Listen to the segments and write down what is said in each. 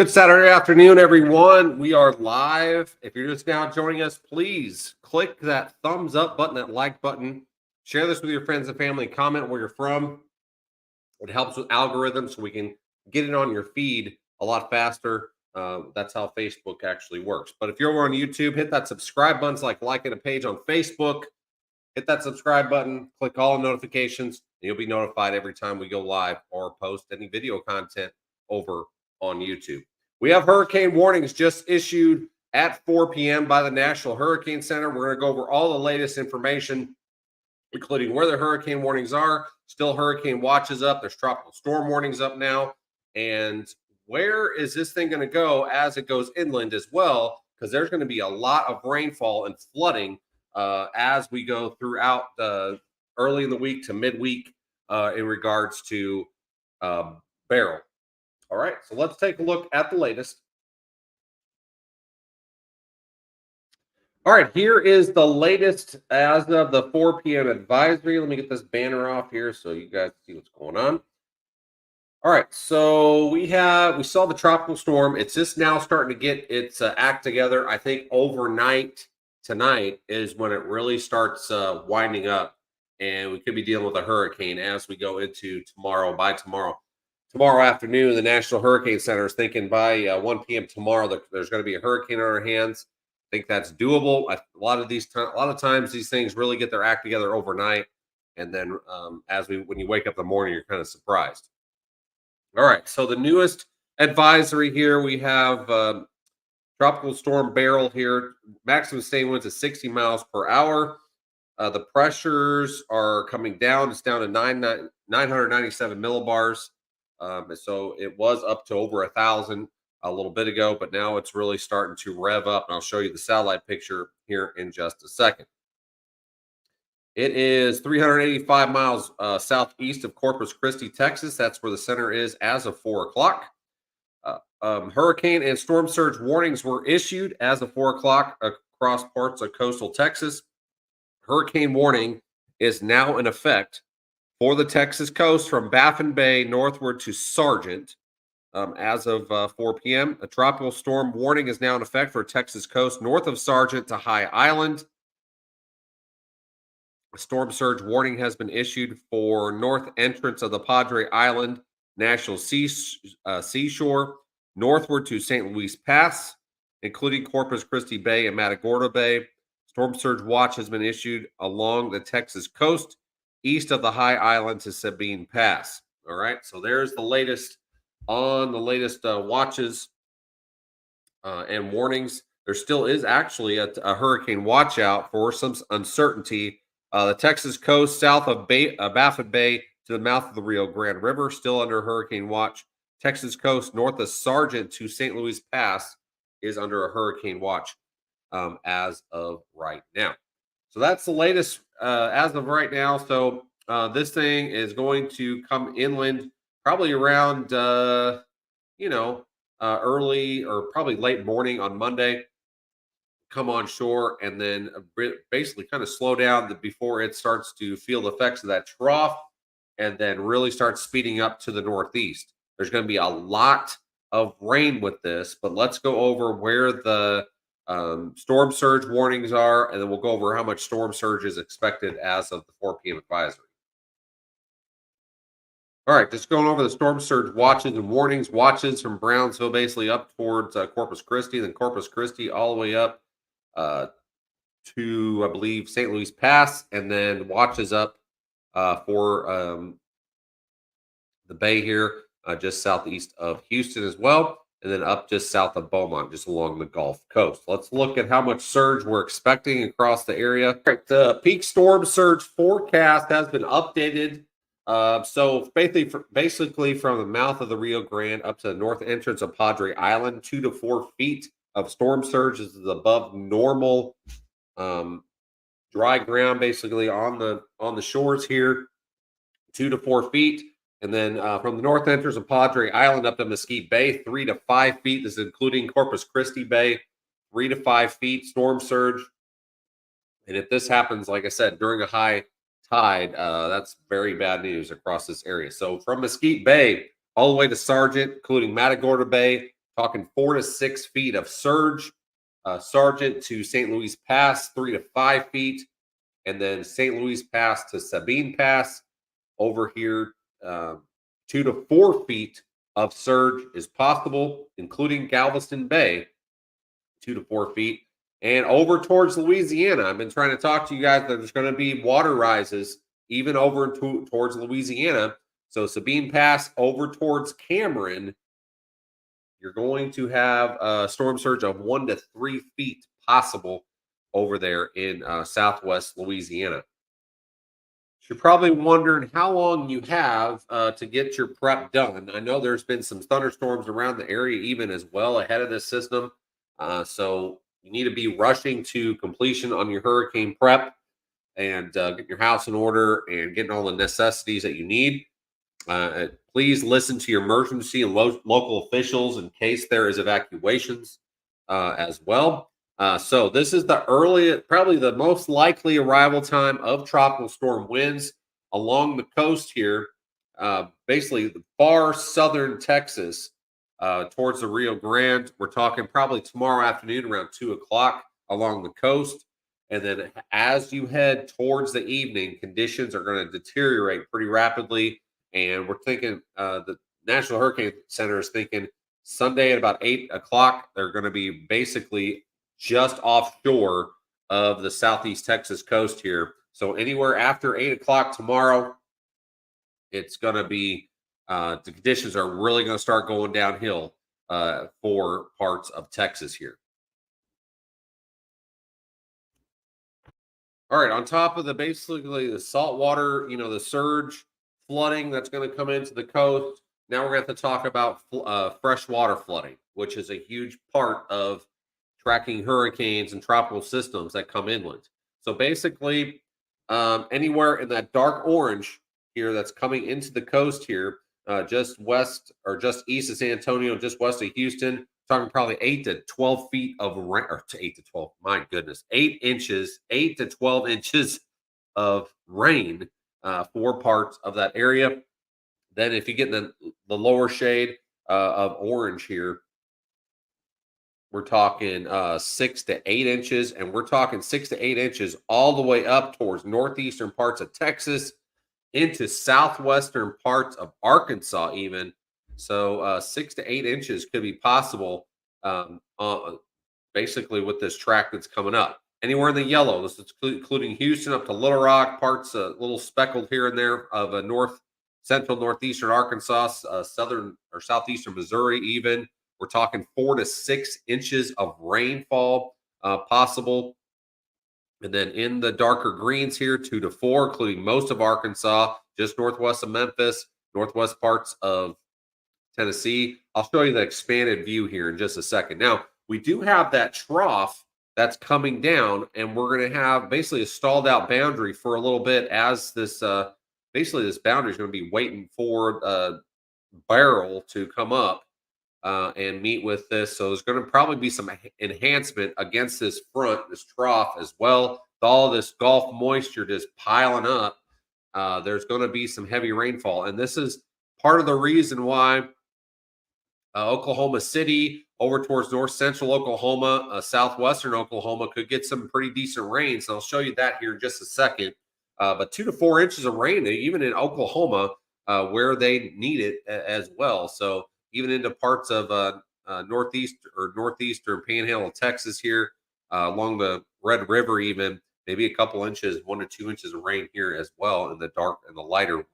Good Saturday afternoon, everyone. We are live. If you're just now joining us, please click that thumbs up button, that like button. Share this with your friends and family. Comment where you're from. It helps with algorithms so we can get it on your feed a lot faster. That's how Facebook actually works. But if you're over on YouTube, hit that subscribe button. It's like liking a page on Facebook. Hit that subscribe button. Click all notifications. And you'll be notified every time we go live or post any video content over on YouTube. We have hurricane warnings just issued at 4 p.m. by the National Hurricane Center. We're going to go over all the latest information, including where the hurricane warnings are. Still hurricane watches up. There's tropical storm warnings up now. And where is this thing going to go as it goes inland as well? Because there's going to be a lot of rainfall and flooding as we go throughout early in the week to midweek in regards to Beryl. All right, so let's take a look at the latest. All right, here is the latest as of the 4 p.m. advisory. Let me get this banner off here so you guys see what's going on. All right, so we saw the tropical storm. It's just now starting to get its act together. I think overnight tonight is when it really starts winding up, and we could be dealing with a hurricane as we go into tomorrow. By tomorrow afternoon, the National Hurricane Center is thinking by 1 p.m. tomorrow that there's going to be a hurricane on our hands. I think that's doable. A lot of times these things really get their act together overnight, and then when you wake up in the morning, you're kind of surprised. All right, so the newest advisory here, we have tropical storm Beryl here. Maximum sustained winds at 60 miles per hour. The pressures are coming down. It's down to 997 millibars. So it was up to over 1,000 a little bit ago, but now it's really starting to rev up. And I'll show you the satellite picture here in just a second. It is 385 miles southeast of Corpus Christi, Texas. That's where the center is as of 4 o'clock. Hurricane and storm surge warnings were issued as of 4 o'clock across parts of coastal Texas. Hurricane warning is now in effect for the Texas coast from Baffin Bay northward to Sargent as of 4 p.m. A tropical storm warning is now in effect for Texas coast north of Sargent to High Island. A storm surge warning has been issued for north entrance of the Padre Island National Seashore northward to St. Louis Pass, including Corpus Christi Bay and Matagorda Bay. Storm surge watch has been issued along the Texas coast east of the High Island to Sabine Pass. All right, so there's the latest on the latest watches and warnings. There still is actually a hurricane watch out for some uncertainty. The Texas coast south of Baffin Bay to the mouth of the Rio Grande River, still under hurricane watch. Texas coast north of Sargent to St. Louis Pass is under a hurricane watch as of right now. So that's the latest as of right now. So this thing is going to come inland probably around, early or probably late morning on Monday, come on shore, and then basically kind of slow down before it starts to feel the effects of that trough and then really start speeding up to the northeast. There's going to be a lot of rain with this, but let's go over where the storm surge warnings are, and then we'll go over how much storm surge is expected as of the 4 p.m. advisory. All right, just going over the storm surge watches and warnings. Watches from Brownsville basically up towards Corpus Christi, then Corpus Christi all the way up to, I believe, St. Louis Pass, and then watches up for the bay here, just southeast of Houston as well, and then up just south of Beaumont, just along the Gulf Coast. Let's look at how much surge we're expecting across the area. All right, the peak storm surge forecast has been updated. So basically from the mouth of the Rio Grande up to the north entrance of Padre Island, 2 to 4 feet of storm surge is above normal dry ground, basically on the shores here, 2 to 4 feet. And then from the north entrance of Padre Island up to Mesquite Bay, 3 to 5 feet. This is including Corpus Christi Bay, 3 to 5 feet storm surge. And if this happens, like I said, during a high tide, that's very bad news across this area. So from Mesquite Bay all the way to Sargent, including Matagorda Bay, talking 4 to 6 feet of surge. Sargent to St. Louis Pass, 3 to 5 feet. And then St. Louis Pass to Sabine Pass over here, 2 to 4 feet of surge is possible, including Galveston Bay, 2 to 4 feet. And over towards Louisiana, I've been trying to talk to you guys that there's going to be water rises even over towards Louisiana. So Sabine Pass over towards Cameron, you're going to have a storm surge of 1 to 3 feet possible over there in southwest Louisiana. You're probably wondering how long you have to get your prep done. I know there's been some thunderstorms around the area even as well ahead of this system. So you need to be rushing to completion on your hurricane prep and getting your house in order and getting all the necessities that you need. Please listen to your emergency and local officials in case there is evacuations as well. So this is the earliest, probably the most likely arrival time of tropical storm winds along the coast here. Basically, the far southern Texas towards the Rio Grande. We're talking probably tomorrow afternoon around 2 o'clock along the coast. And then as you head towards the evening, conditions are going to deteriorate pretty rapidly. And we're thinking the National Hurricane Center is thinking Sunday at about 8 o'clock, they're going to be basically just offshore of the southeast Texas coast here. So anywhere after 8 o'clock tomorrow, it's going to be the conditions are really going to start going downhill for parts of Texas here. All right, on top of the basically the salt water, the surge flooding that's going to come into the coast. Now we're going to have to talk about freshwater flooding, which is a huge part of tracking hurricanes and tropical systems that come inland. So basically, anywhere in that dark orange here that's coming into the coast here, just west or just east of San Antonio, just west of Houston, talking probably 8 to 12 feet of rain, or to 8 to 12. My goodness, 8 inches, 8 to 12 inches of rain for parts of that area. Then, if you get in the lower shade of orange here, we're talking 6 to 8 inches, and we're talking 6 to 8 inches all the way up towards northeastern parts of Texas into southwestern parts of Arkansas, even. So 6 to 8 inches could be possible, basically with this track that's coming up. Anywhere in the yellow, this is including Houston up to Little Rock, parts a little speckled here and there of a central northeastern Arkansas, southern or southeastern Missouri, even. We're talking 4 to 6 inches of rainfall possible. And then in the darker greens here, 2 to 4, including most of Arkansas, just northwest of Memphis, northwest parts of Tennessee. I'll show you the expanded view here in just a second. Now, we do have that trough that's coming down, and we're going to have basically a stalled out boundary for a little bit as this, basically this boundary is going to be waiting for Beryl to come up and meet with this. So there's going to probably be some enhancement against this front, this trough as well. With all this Gulf moisture just piling up, there's going to be some heavy rainfall. And this is part of the reason why Oklahoma City over towards north central Oklahoma, southwestern Oklahoma could get some pretty decent rain. So I'll show you that here in just a second. But 2 to 4 inches of rain, even in Oklahoma, where they need it as well. So even into parts of northeastern panhandle of Texas here, along the Red River, even maybe a couple inches, 1 to 2 inches of rain here as well in the dark and the lighter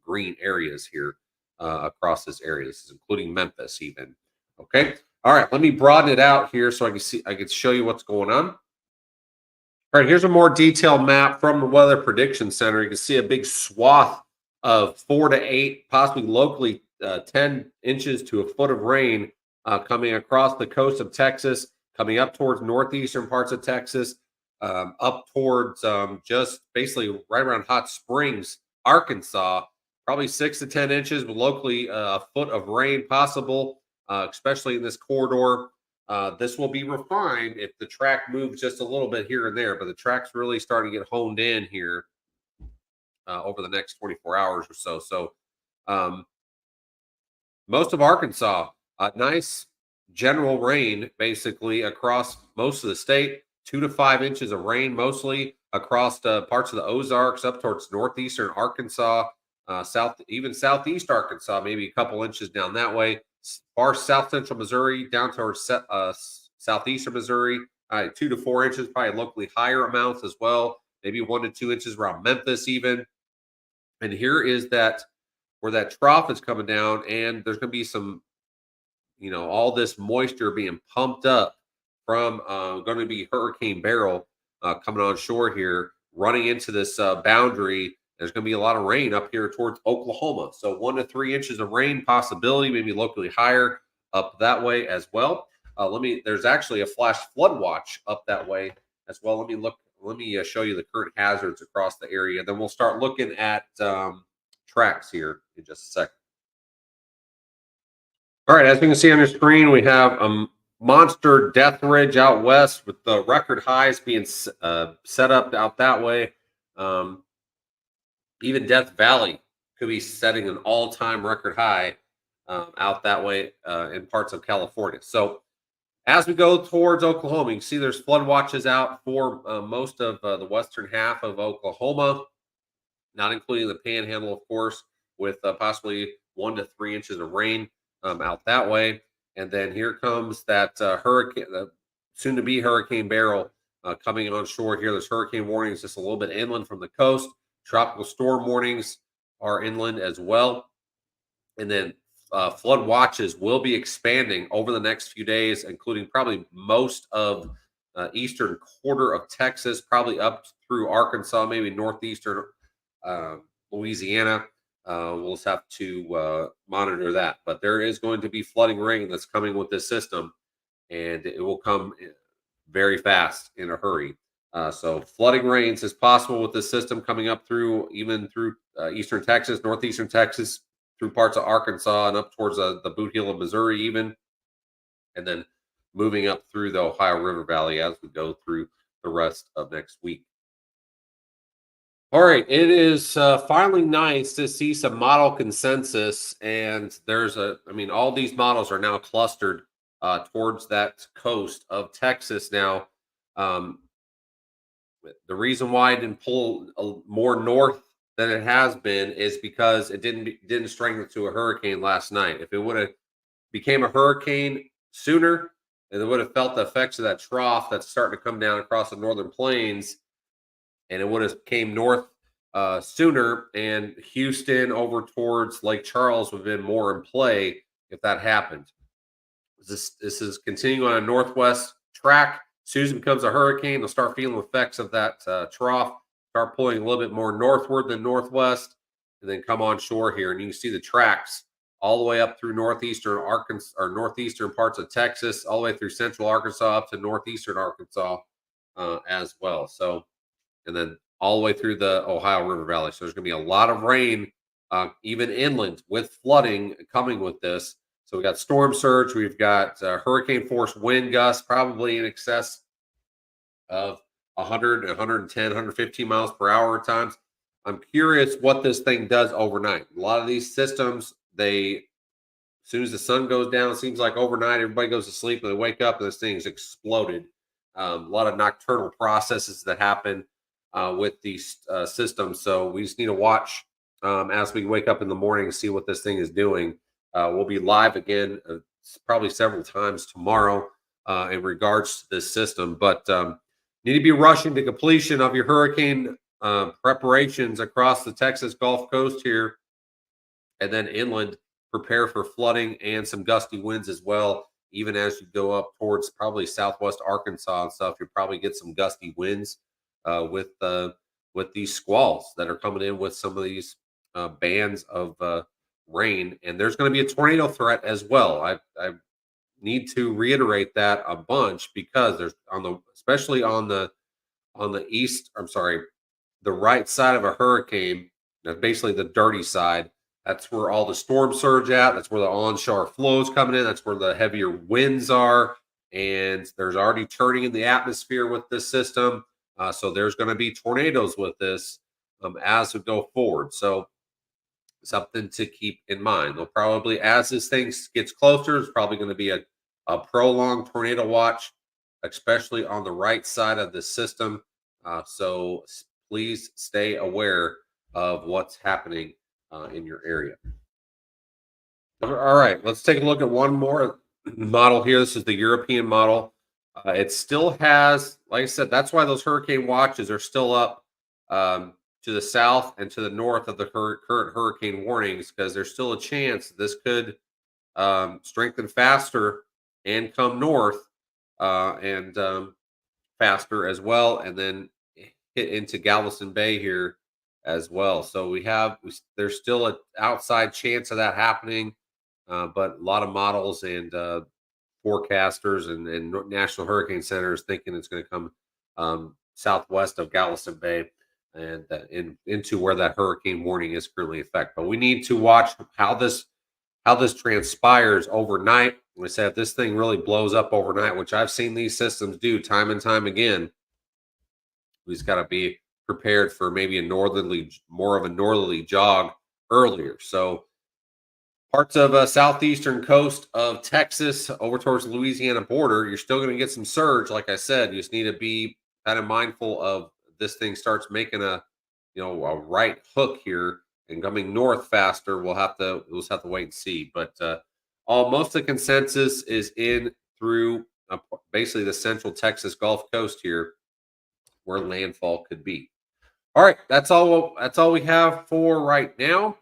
green areas here across this area. This is including Memphis, even. Okay. All right. Let me broaden it out here so I can show you what's going on. All right, here's a more detailed map from the Weather Prediction Center. You can see a big swath of 4 to 8, possibly locally 10 inches to a foot of rain coming across the coast of Texas, coming up towards northeastern parts of Texas, up towards just basically right around Hot Springs, Arkansas, probably 6 to 10 inches, but locally a foot of rain possible, especially in this corridor. This will be refined if the track moves just a little bit here and there, but the track's really starting to get honed in here over the next 24 hours or so. So most of Arkansas, nice general rain basically across most of the state, 2 to 5 inches of rain mostly across parts of the Ozarks up towards northeastern Arkansas, even southeast Arkansas, maybe a couple inches down that way. Far south central Missouri down towards southeastern Missouri, 2 to 4 inches, probably locally higher amounts as well, maybe 1 to 2 inches around Memphis even. And here is that where that trough is coming down, and there's going to be some, all this moisture being pumped up from going to be Hurricane Beryl coming on shore here, running into this boundary. There's going to be a lot of rain up here towards Oklahoma. So 1 to 3 inches of rain possibility, maybe locally higher up that way as well. There's actually a flash flood watch up that way as well. Let me show you the current hazards across the area. Then we'll start looking at tracks here in just a second. All right, as you can see on your screen, we have a monster death ridge out west with the record highs being set up out that way. Even Death Valley could be setting an all-time record high out that way in parts of California. So as we go towards Oklahoma, you can see there's flood watches out for most of the western half of Oklahoma, not including the Panhandle, of course, with possibly 1 to 3 inches of rain out that way. And then here comes that soon-to-be Hurricane Beryl coming on shore here. There's hurricane warnings just a little bit inland from the coast. Tropical storm warnings are inland as well. And then flood watches will be expanding over the next few days, including probably most of eastern quarter of Texas, probably up through Arkansas, maybe northeastern uh, Louisiana. We'll just have to monitor that. But there is going to be flooding rain that's coming with this system, and it will come very fast in a hurry. So flooding rains is possible with this system coming up through even through eastern Texas, northeastern Texas, through parts of Arkansas and up towards the boot heel of Missouri, even, and then moving up through the Ohio River Valley as we go through the rest of next week. All right, it is finally nice to see some model consensus, and I mean, all these models are now clustered towards that coast of Texas now. Um, the reason why it didn't pull more north than it has been is because it didn't strengthen to a hurricane last night. If it would have became a hurricane sooner, and it would have felt the effects of that trough that's starting to come down across the northern plains, and it would have came north sooner, and Houston over towards Lake Charles would have been more in play if that happened. This is continuing on a northwest track. As soon as it becomes a hurricane, they'll start feeling the effects of that trough, start pulling a little bit more northward than northwest, and then come on shore here. And you can see the tracks all the way up through northeastern Arkansas or northeastern parts of Texas, all the way through central Arkansas up to northeastern Arkansas as well. So, and then all the way through the Ohio River Valley. So there's going to be a lot of rain, even inland, with flooding coming with this. So we got storm surge, we've got hurricane force wind gusts, probably in excess of 100, 110, 115 miles per hour at times. I'm curious what this thing does overnight. A lot of these systems, as soon as the sun goes down, it seems like overnight everybody goes to sleep and they wake up and this thing's exploded. A lot of nocturnal processes that happen with these systems. So we just need to watch as we wake up in the morning and see what this thing is doing. We'll be live again probably several times tomorrow in regards to this system, but need to be rushing to completion of your hurricane preparations across the Texas Gulf Coast here, and then inland, prepare for flooding and some gusty winds as well. Even as you go up towards probably southwest Arkansas and stuff, you'll probably get some gusty winds with these squalls that are coming in with some of these bands of rain, and there's going to be a tornado threat as well. I need to reiterate that a bunch because there's especially on the east. I'm sorry, the right side of a hurricane. That's basically the dirty side. That's where all the storm surge at. That's where the onshore flows coming in. That's where the heavier winds are, and there's already turning in the atmosphere with this system. So there's going to be tornadoes with this as we go forward. So something to keep in mind. They'll probably, as this thing gets closer, it's probably going to be a prolonged tornado watch, especially on the right side of the system. So please stay aware of what's happening in your area. All right, let's take a look at one more model here. This is the European model. It still has, like I said, that's why those hurricane watches are still up to the south and to the north of the current hurricane warnings, because there's still a chance this could strengthen faster and come north and faster as well, and then hit into Galveston Bay here as well. So there's still an outside chance of that happening, but a lot of models and forecasters and National Hurricane Centers thinking it's going to come southwest of Galveston Bay and into where that hurricane warning is currently in effect. But we need to watch how this transpires overnight. We say if this thing really blows up overnight, which I've seen these systems do time and time again, we just got to be prepared for maybe more of a northerly jog earlier. So parts of southeastern coast of Texas over towards the Louisiana border, you're still going to get some surge. Like I said, you just need to be kind of mindful of this thing starts making a right hook here and coming north faster. We'll just have to wait and see. But most of the consensus is in through basically the central Texas Gulf Coast here, where landfall could be. All right, that's all we have for right now.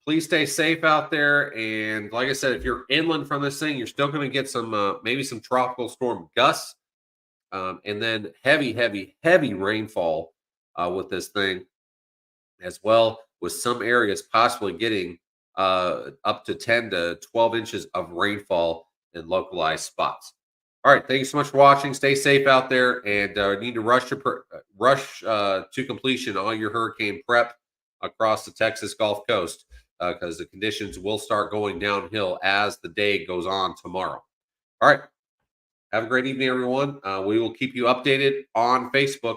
Please stay safe out there, and like I said, if you're inland from this thing, you're still going to get some maybe some tropical storm gusts And then heavy rainfall with this thing as well, with some areas possibly getting up to 10 to 12 inches of rainfall in localized spots. All right, thank you so much for watching. Stay safe out there, and need to rush to completion all your hurricane prep across the Texas Gulf Coast, because the conditions will start going downhill as the day goes on tomorrow. All right, have a great evening, everyone. We will keep you updated on Facebook.